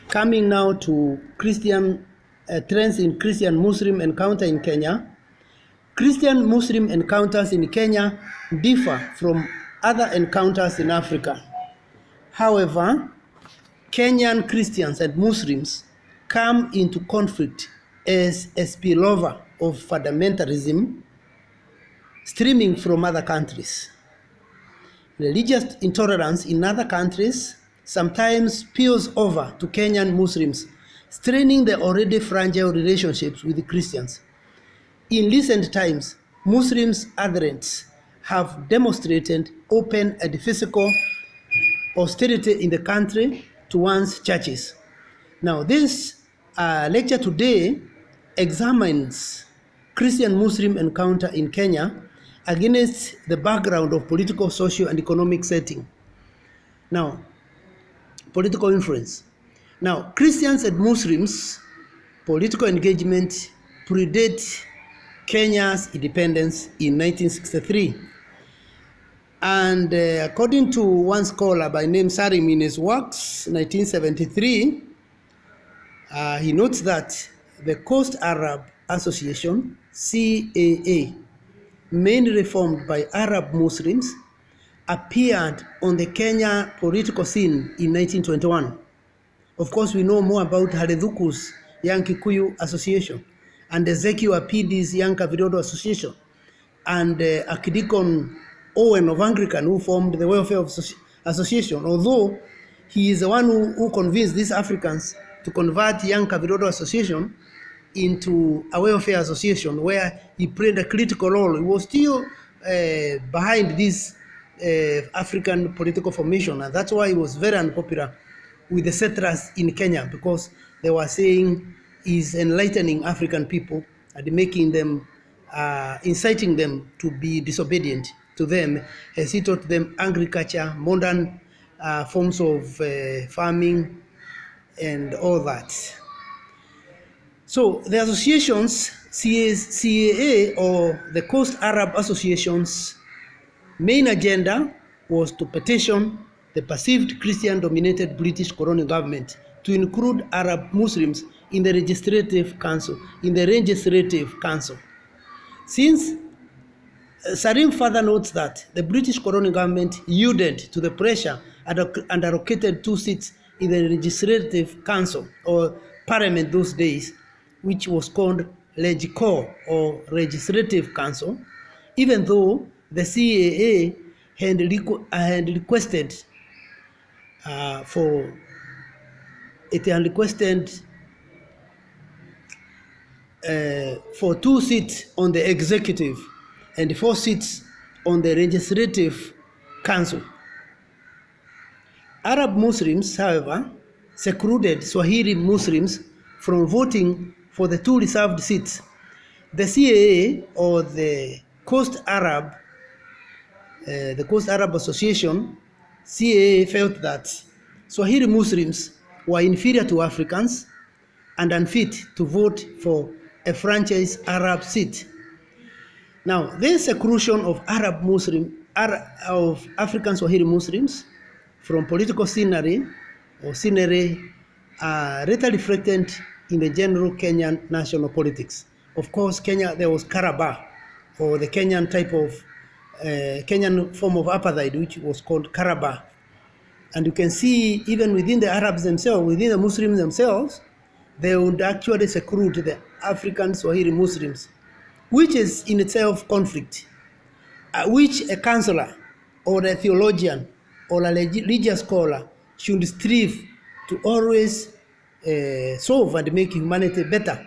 Coming now to Christian trends in Christian-Muslim encounter in Kenya. Christian-Muslim encounters in Kenya differ from other encounters in Africa. However, Kenyan Christians and Muslims come into conflict as a spillover of fundamentalism stemming from other countries. Religious intolerance in other countries sometimes spills over to Kenyan Muslims, straining the already fragile relationships with the Christians. In recent times, Muslims adherents have demonstrated open and physical hostility in the country towards churches. Now, this lecture today examines Christian-Muslim encounter in Kenya against the background of political, social, and economic setting. Now, political influence. Now, Christians and Muslims' political engagement predate Kenya's independence in 1963. And according to one scholar by name Sarim in his works, 1973, he notes that the Coast Arab Association, CAA, mainly formed by Arab Muslims, appeared on the Kenya political scene in 1921. Of course, we know more about Haredhuku's Young Kikuyu Association and Ezekiel Apidi's Young Kavirodo Association and Archdeacon Owen of Anglican, who formed the Welfare Association, although he is the one who convinced these Africans to convert Young Kavirodo Association into a welfare association where he played a critical role. He was still behind this African political formation, and that's why he was very unpopular with the settlers in Kenya, because they were saying he's enlightening African people and making them, inciting them to be disobedient to them, as he taught them agriculture, modern forms of farming, and all that. So the associations, CAA or the Coast Arab Association's main agenda was to petition the perceived Christian-dominated British colonial government to include Arab Muslims in the Legislative Council, Since Sarim further notes that the British colonial government yielded to the pressure and allocated 2 seats in the Legislative Council or Parliament those days, which was called Legicor or Legislative Council, even though the CAA had requested for 2 seats on the executive and 4 seats on the Legislative Council. Arab Muslims, however, secluded Swahili Muslims from voting for the 2 reserved seats. The CAA or the Coast Arab Association, CAA, felt that Swahili Muslims were inferior to Africans and unfit to vote for a franchise Arab seat. Now, this seclusion of African Swahili Muslims from political scenery later reflected in the general Kenyan national politics. Of course, Kenya, there was Karaba, or the Kenyan type of Kenyan form of apartheid, which was called Karaba. And you can see even within the Arabs themselves, within the Muslims themselves, they would actually seclude the African Swahili Muslims, which is in itself conflict, which a counselor or a theologian or a religious scholar should strive to always solve and make humanity better.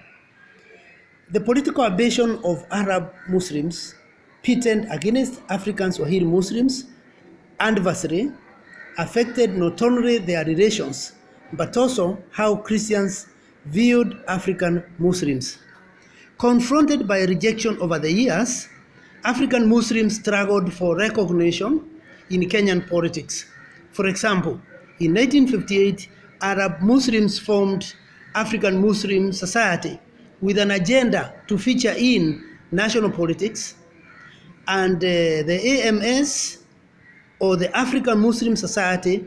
The political ambition of Arab Muslims pitted against African Swahili Muslims adversely affected not only their relations, but also how Christians viewed African Muslims. Confronted by rejection over the years, African Muslims struggled for recognition in Kenyan politics. For example, in 1958, Arab Muslims formed African Muslim Society with an agenda to feature in national politics, and the AMS, or the African Muslim Society,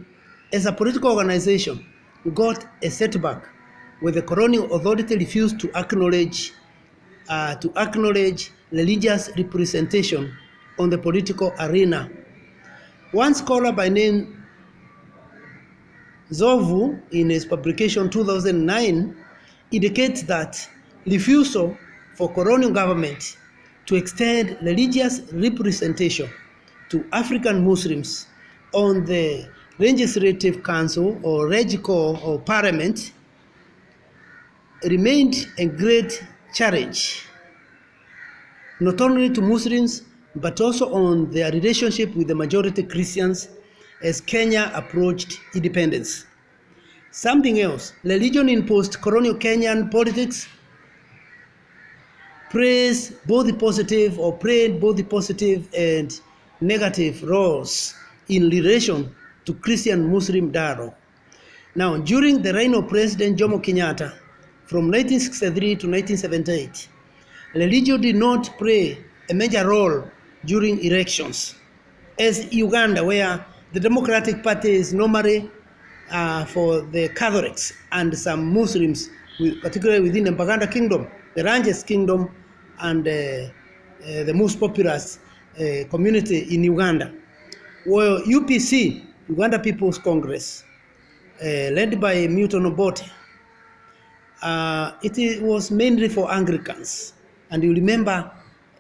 as a political organization, got a setback when the colonial authority refused to acknowledge religious representation on the political arena. One scholar by name Zovu, in his publication 2009, indicates that refusal for colonial government to extend religious representation to African Muslims on the Legislative Council or Regico or Parliament remained a great challenge, not only to Muslims but also on their relationship with the majority Christians as Kenya approached independence. Something else, religion in post-colonial Kenyan politics played both the positive and negative roles in relation to Christian-Muslim dialogue. Now, during the reign of President Jomo Kenyatta, from 1963 to 1978, religion did not play a major role during elections. As Uganda, where the Democratic Party is normally for the Catholics and some Muslims, particularly within the Baganda Kingdom, the largest kingdom and the most populous community in Uganda. Well, UPC, Uganda People's Congress, led by Milton Obote, it was mainly for Anglicans. And you remember,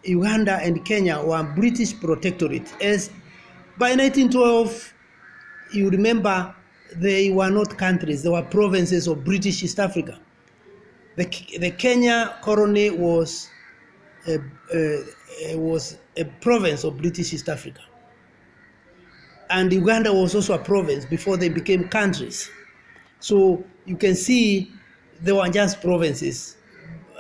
Uganda and Kenya were British protectorate. As by 1912, you remember, they were not countries, they were provinces of British East Africa. The Kenya colony was a province of British East Africa. And Uganda was also a province before they became countries. So you can see they were just provinces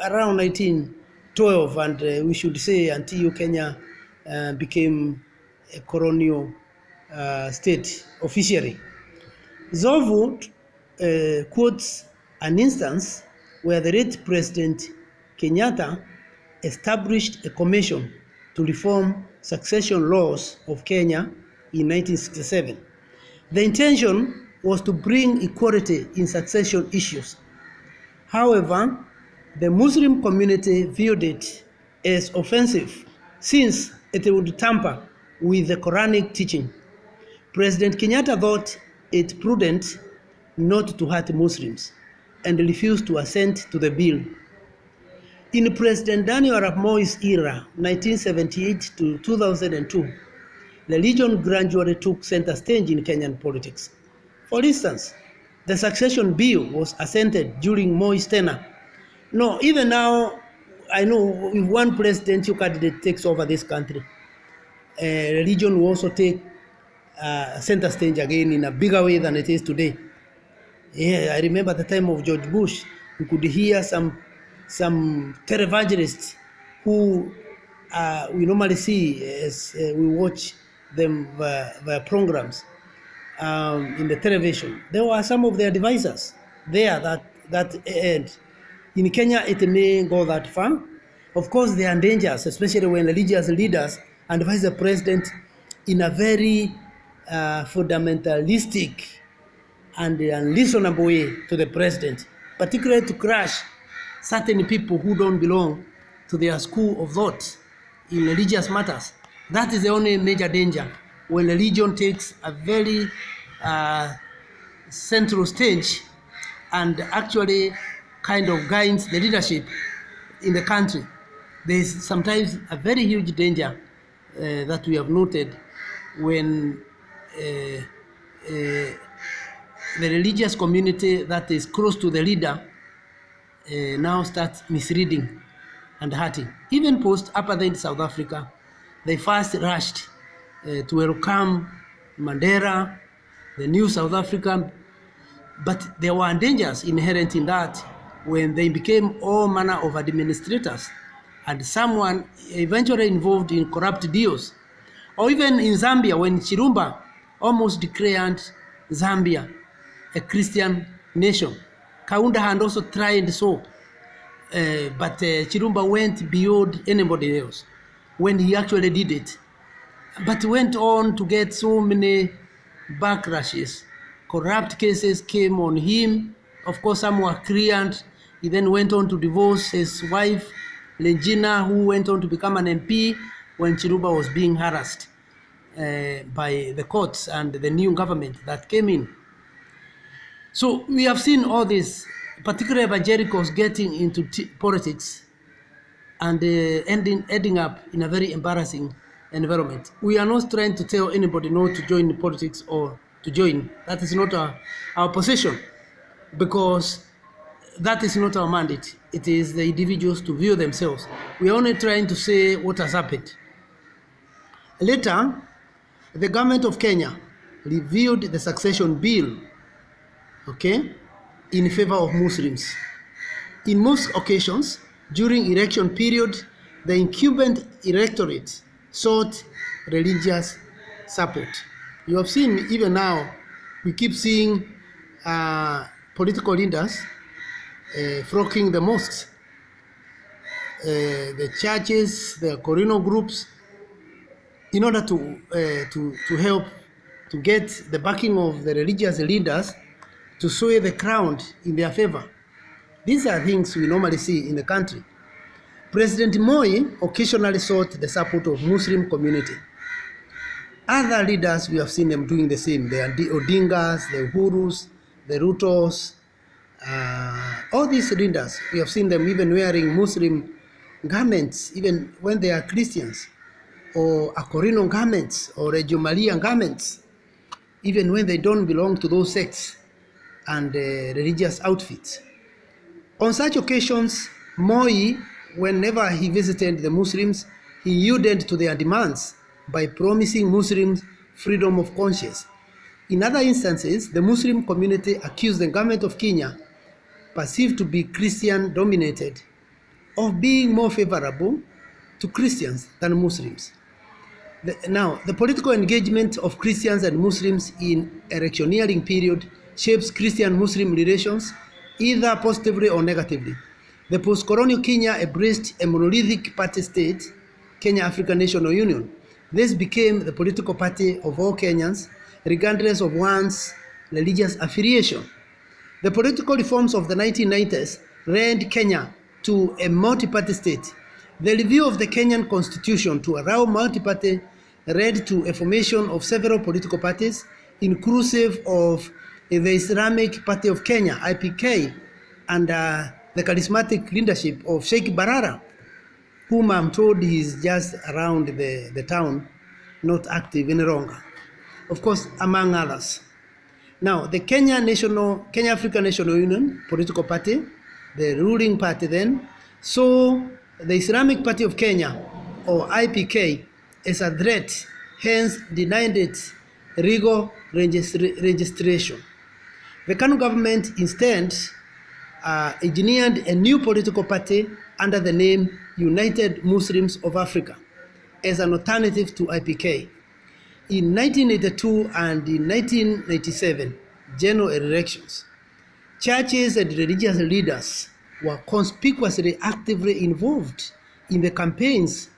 around 1912, and we should say until Kenya became a colonial state officially. Zovu quotes an instance where the late President Kenyatta established a commission to reform succession laws of Kenya in 1967. The intention was to bring equality in succession issues. However, the Muslim community viewed it as offensive since it would tamper with the Quranic teaching. President Kenyatta thought it prudent not to hurt Muslims and refused to assent to the bill. In President Daniel Arap Moi's era, 1978 to 2002, religion gradually took center stage in Kenyan politics. For instance, the succession bill was assented during Moi's tenure. No, even now, I know if one presidential candidate takes over this country, religion will also take center stage again in a bigger way than it is today. Yeah, I remember at the time of George Bush, we could hear some televangelists who we normally see as we watch them via programs in the television. There were some of their advisors there that end. In Kenya, it may go that far. Of course, there are dangers, especially when religious leaders advise the president in a very fundamentalistic and unreasonable way to the president, particularly to crush certain people who don't belong to their school of thought in religious matters. That is the only major danger when religion takes a very central stage and actually kind of guides the leadership in the country. There is sometimes a very huge danger that we have noted when the religious community that is close to the leader now starts misleading and hurting. Even post-apartheid South Africa, they first rushed to welcome Mandela, the new South Africa, but there were dangers inherent in that when they became all manner of administrators and someone eventually involved in corrupt deals. Or even in Zambia, when Chirumba almost declared Zambia a Christian nation. Kaunda had also tried so, but Chirumba went beyond anybody else when he actually did it. But went on to get so many backlashes corrupt cases came on him. Of course, some were cleared. He then went on to divorce his wife, Regina, who went on to become an MP when Chiruba was being harassed by the courts and the new government that came in. So we have seen all this, particularly evangelicals getting into politics and ending up in a very embarrassing environment. We are not trying to tell anybody not to join politics or to join. That is not our position, because that is not our mandate. It is the individuals to view themselves. We are only trying to say what has happened. Later, the government of Kenya reviewed the succession bill, in favor of Muslims. In most occasions, during election period, the incumbent electorate sought religious support. You have seen even now, we keep seeing political leaders flocking the mosques, the churches, the Corino groups, in order to help to get the backing of the religious leaders to sway the crowd in their favor. These are things we normally see in the country. President Moi occasionally sought the support of Muslim community. Other leaders, we have seen them doing the same. The Odingas, the Uhurus, the Rutos, all these leaders, we have seen them even wearing Muslim garments, even when they are Christians, or Akorino garments, or Reggio Maria garments, even when they don't belong to those sects and religious outfits. On such occasions, Moi, whenever he visited the Muslims, he yielded to their demands by promising Muslims freedom of conscience. In other instances, the Muslim community accused the government of Kenya, perceived to be Christian-dominated, of being more favorable to Christians than Muslims. Now, the political engagement of Christians and Muslims in electioneering period shapes Christian-Muslim relations either positively or negatively. The post-colonial Kenya embraced a monolithic party state, Kenya African National Union. This became the political party of all Kenyans, regardless of one's religious affiliation. The political reforms of the 1990s led Kenya to a multi-party state. The review of the Kenyan constitution to allow multi-party led to a formation of several political parties, inclusive of the Islamic Party of Kenya, IPK, and the charismatic leadership of Sheikh Barara, whom I'm told is just around the town, not active any longer. Of course, among others. Now, the Kenya African National Union political party, the ruling party then, saw the Islamic Party of Kenya, or IPK, as a threat, hence denied it legal registration. The Kanu government instead engineered a new political party under the name United Muslims of Africa as an alternative to IPK. In 1982 and in 1997 general elections, churches and religious leaders were conspicuously actively involved in the campaigns.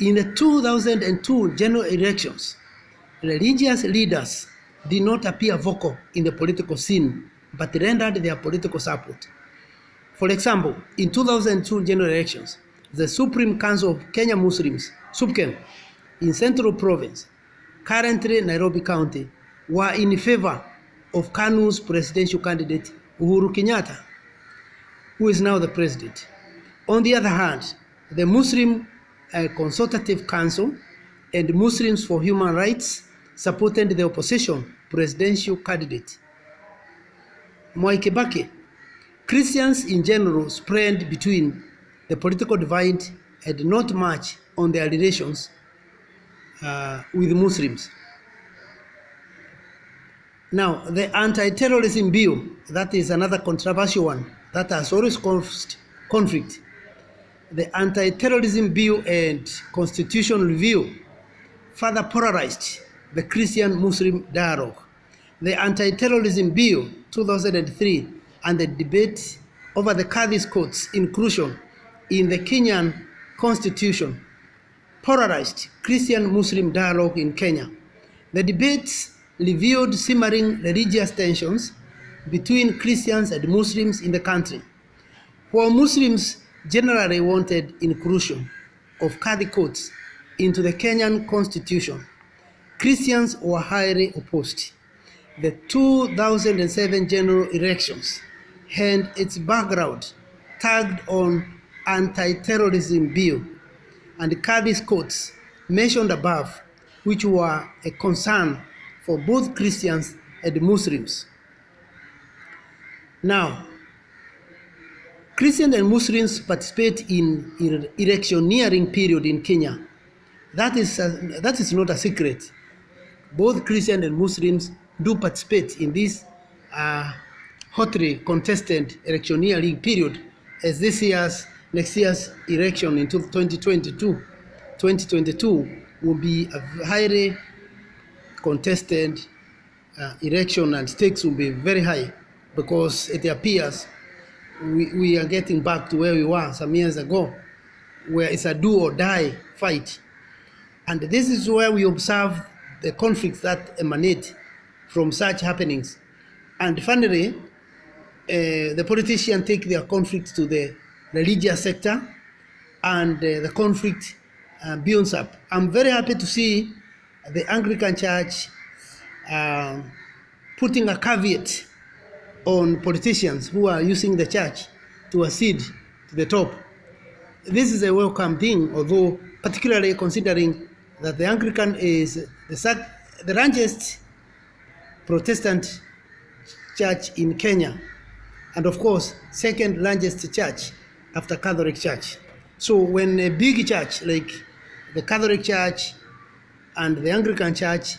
In the 2002 general elections, religious leaders did not appear vocal in the political scene, but rendered their political support. For example, in 2002 general elections, the Supreme Council of Kenya Muslims, SUPKEM, in Central Province, currently Nairobi County, were in favor of KANU's presidential candidate, Uhuru Kenyatta, who is now the president. On the other hand, the Muslim Consultative Council and Muslims for Human Rights supported the opposition presidential candidate, Mwai Kibaki. Christians in general spread between the political divide and not much on their relations with Muslims. Now, the anti-terrorism bill, that is another controversial one that has always caused conflict. The anti-terrorism bill and constitutional review further polarized the Christian-Muslim dialogue. The anti-terrorism bill 2003 and the debate over the Qadhi's court's inclusion in the Kenyan constitution polarized Christian-Muslim dialogue in Kenya. The debates revealed simmering religious tensions between Christians and Muslims in the country. While Muslims generally wanted inclusion of Qadi courts into the Kenyan constitution, Christians were highly opposed. The 2007 general elections and its background tagged on anti-terrorism bill and Qadi's courts mentioned above, which were a concern for both Christians and Muslims. Now, Christians and Muslims participate in electioneering period in Kenya. That is not a secret. Both Christians and Muslims do participate in this hotly contested electioneering period, as next year's election in 2022 will be a highly contested election, and stakes will be very high, because it appears we are getting back to where we were some years ago, where it's a do or die fight. And this is where we observe the conflicts that emanate from such happenings. And finally, the politicians take their conflicts to the religious sector, and the conflict builds up. I'm very happy to see the Anglican Church putting a caveat on politicians who are using the church to accede to the top. This is a welcome thing, although particularly considering that the Anglican is the largest Protestant church in Kenya, and of course, second largest church after Catholic Church. So when a big church like the Catholic Church and the Anglican Church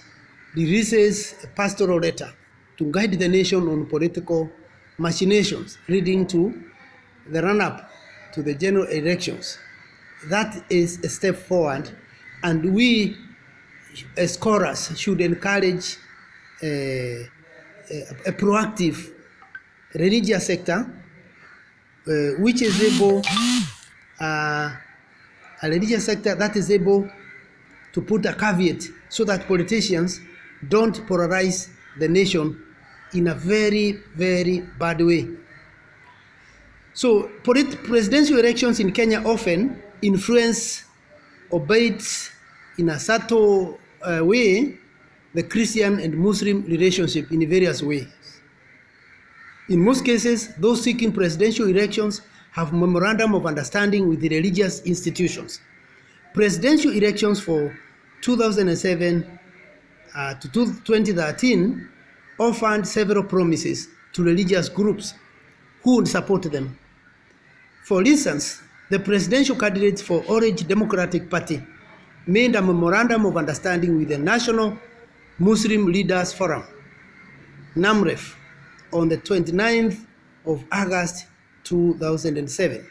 releases a pastoral letter to guide the nation on political machinations leading to the run-up to the general elections, that is a step forward, and we as scholars should encourage a proactive religious sector which is able, a religious sector that is able to put a caveat so that politicians don't polarize the nation in a very, very bad way. So presidential elections in Kenya often influence, albeit in a subtle way, the Christian and Muslim relationship in various ways. In most cases, those seeking presidential elections have memorandum of understanding with the religious institutions. Presidential elections for 2007 to 2013 offered several promises to religious groups who would support them. For instance, the presidential candidates for Orange Democratic Party made a memorandum of understanding with the National Muslim Leaders Forum, NAMREF, on the 29th of August 2007.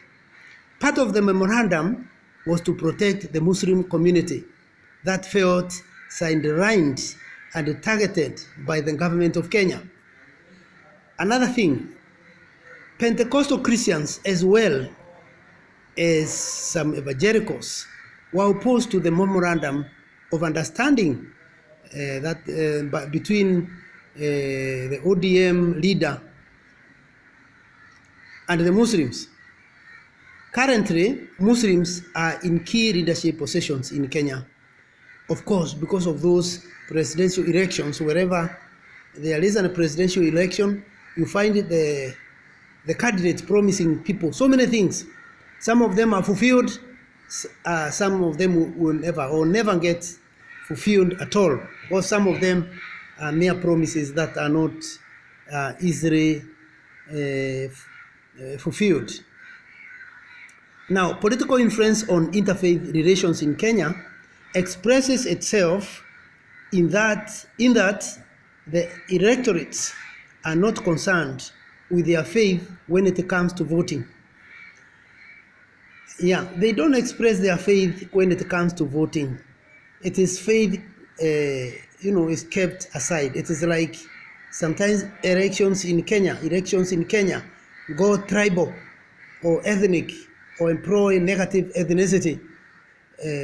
Part of the memorandum was to protect the Muslim community that felt sidelined and targeted by the government of Kenya. Another thing, Pentecostal Christians as well as some evangelicals were opposed to the memorandum of understanding between the ODM leader and the Muslims. Currently, Muslims are in key leadership positions in Kenya. Of course, because of those presidential elections, wherever there is a presidential election, you find the candidates promising people so many things. Some of them are fulfilled, some of them will never get fulfilled at all, or some of them are mere promises that are not easily fulfilled. Now, political influence on interfaith relations in Kenya expresses itself in that the electorates are not concerned with their faith when it comes to voting. Yeah, they don't express their faith when it comes to voting. It is faith, is kept aside. It is like sometimes elections in Kenya go tribal or ethnic or employ negative ethnicity.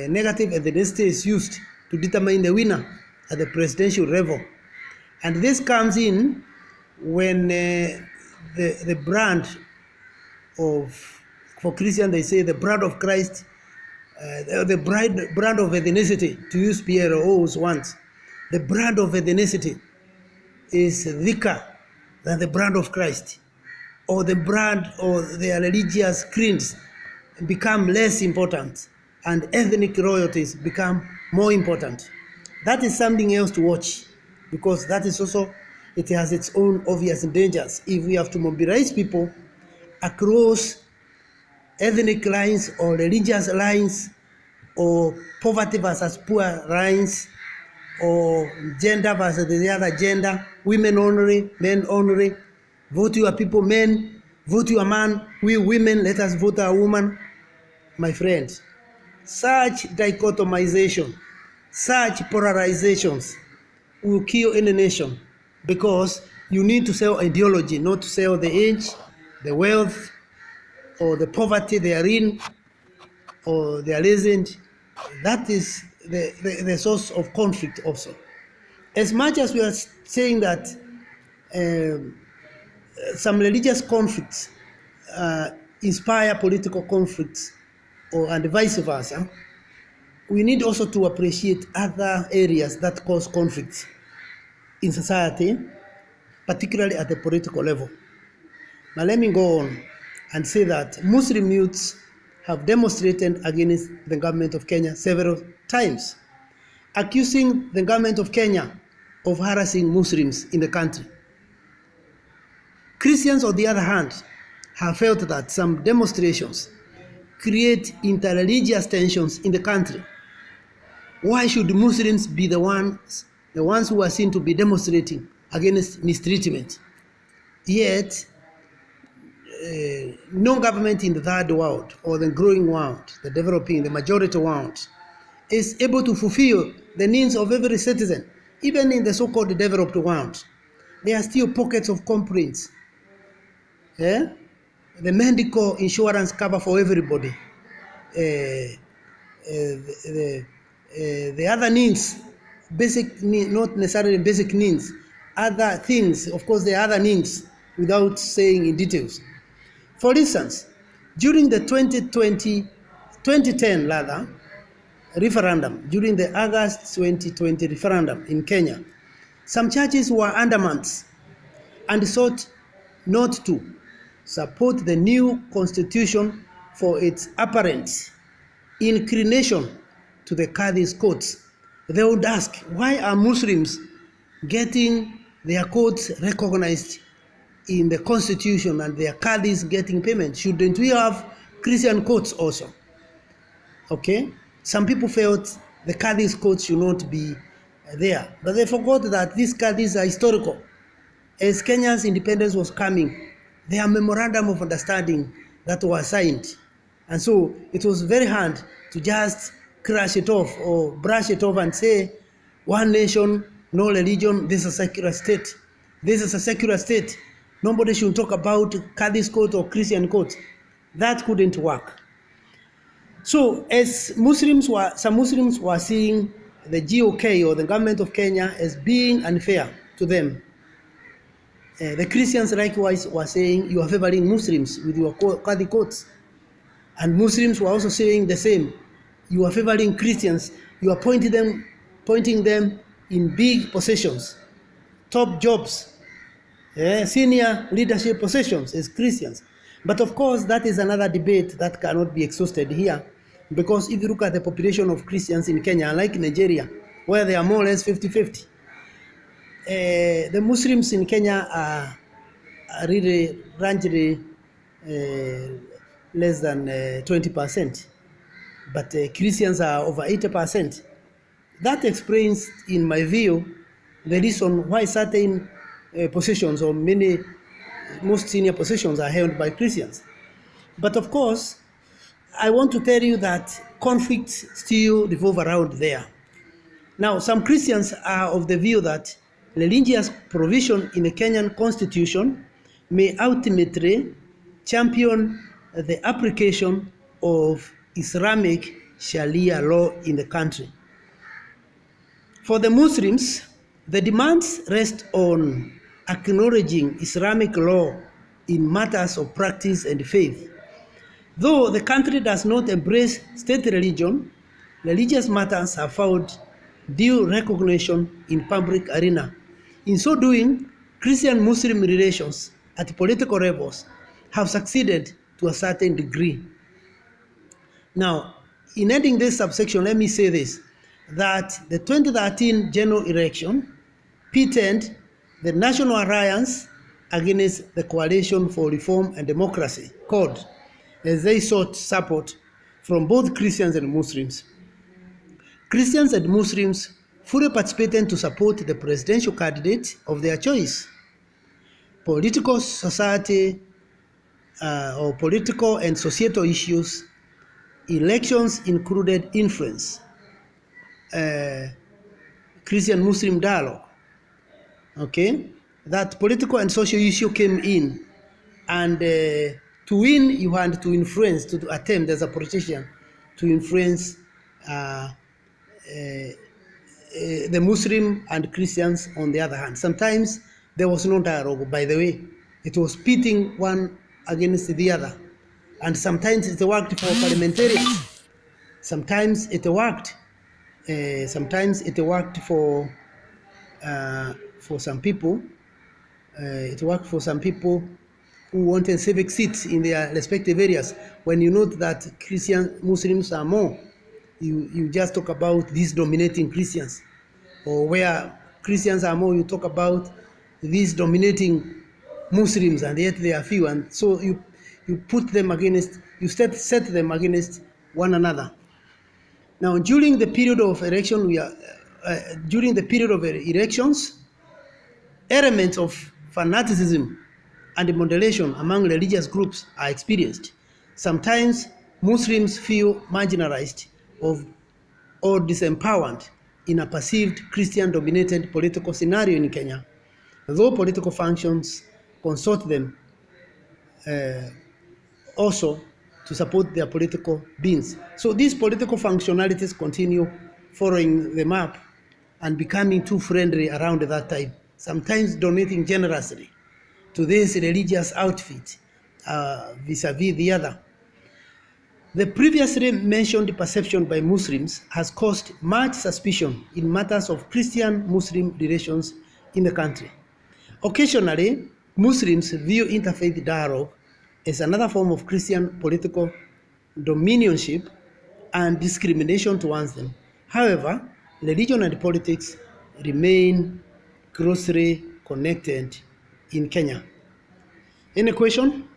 Negative ethnicity is used to determine the winner at the presidential level. And this comes in when the brand for Christian, they say the brand of Christ, the brand of ethnicity, to use Pierre O's once, the brand of ethnicity is thicker than the brand of Christ, or the brand or their religious creeds become less important, and ethnic royalties become more important. That is something else to watch, because that is also, it has its own obvious dangers. If we have to mobilize people across ethnic lines or religious lines or poverty versus poor lines or gender versus the other gender, women only, men only, vote your people men, vote your man, we women, let us vote our woman. My friend, such dichotomization, such polarizations will kill any nation, because you need to sell ideology, not to sell the age, the wealth, or the poverty they are in, or they are isn't. That is the source of conflict also. As much as we are saying that some religious conflicts inspire political conflicts, and vice versa, we need also to appreciate other areas that cause conflicts in society, particularly at the political level. Now let me go on and say that Muslim youths have demonstrated against the government of Kenya several times, accusing the government of Kenya of harassing Muslims in the country. Christians, on the other hand, have felt that some demonstrations create interreligious tensions in the country. Why should Muslims be the ones who are seen to be demonstrating against mistreatment? Yet, no government in the third world, or the growing world, the developing, the majority world, is able to fulfill the needs of every citizen. Even in the so-called developed world, there are still pockets of complaints. The medical insurance cover for everybody. The other needs, basic need, not necessarily basic needs, other things, of course there are other needs, without saying in details. For instance, during the 2010 referendum, during the August 2020 referendum in Kenya, some churches were undermined and sought not to support the new constitution for its apparent inclination to the Qadhi's courts. They would ask, why are Muslims getting their courts recognized in the constitution and their Qadhis getting payment? Shouldn't we have Christian courts also? Okay, some people felt the Qadhi's courts should not be there, but they forgot that these Qadhis are historical. As Kenya's independence was coming, there are memorandum of understanding that were signed, and so it was very hard to just crash it off or brush it off and say one nation, no religion, this is a secular state. This is a secular state. Nobody should talk about Qadhi's court or Christian court. That couldn't work. So as some Muslims were seeing the GOK, or the government of Kenya, as being unfair to them. The Christians likewise were saying, you are favoring Muslims with your Qadhi courts. And Muslims were also saying the same. You are favoring Christians. You are pointing them in big positions, top jobs, senior leadership positions as Christians. But of course, that is another debate that cannot be exhausted here, because if you look at the population of Christians in Kenya, unlike Nigeria, where they are more or less 50-50, the Muslims in Kenya are really less than 20%, but Christians are over 80%. That explains, in my view, the reason why certain positions, or most senior positions, are held by Christians. But of course, I want to tell you that conflicts still revolve around there. Now, some Christians are of the view that religious provision in the Kenyan constitution may ultimately champion the application of Islamic Sharia law in the country. For the Muslims, The demands rest on acknowledging Islamic law in matters of practice and faith. Though the country does not embrace state religion, religious matters have found due recognition in public arena. In so doing, Christian-Muslim relations at political levels have succeeded to a certain degree. Now, in ending this subsection, let me say this, that the 2013 general election pitted the National Alliance against the Coalition for Reform and Democracy, CORD, as they sought support from both Christians and Muslims. Christians and Muslims fully participated to support the presidential candidate of their choice. Political society or political and societal issues, elections included influence, Christian-Muslim dialogue. Okay, that political and social issue came in, and to win, you had to influence, to attempt as a politician to influence the Muslim and Christians on the other hand. Sometimes there was no dialogue, by the way. It was pitting one against the other. And sometimes it worked for parliamentarians. Sometimes it worked. Sometimes it worked for some people. It worked for some people who wanted civic seats in their respective areas. When you note that Christian Muslims are more, you just talk about these dominating Christians. Or where Christians are more, you talk about these dominating Muslims, and yet they are few. And so you put them against, you set them against one another. Now, during the period of election, during the period of elections, elements of fanaticism and moderation among religious groups are experienced. Sometimes Muslims feel marginalized or disempowered in a perceived Christian-dominated political scenario in Kenya, though political functions consult them also to support their political beings. So these political functionalities continue following the map and becoming too friendly around that time, sometimes donating generously to this religious outfit vis-a-vis the other. The previously mentioned perception by Muslims has caused much suspicion in matters of Christian-Muslim relations in the country. Occasionally, Muslims view interfaith dialogue as another form of Christian political dominionship and discrimination towards them. However, religion and politics remain closely connected in Kenya. Any question?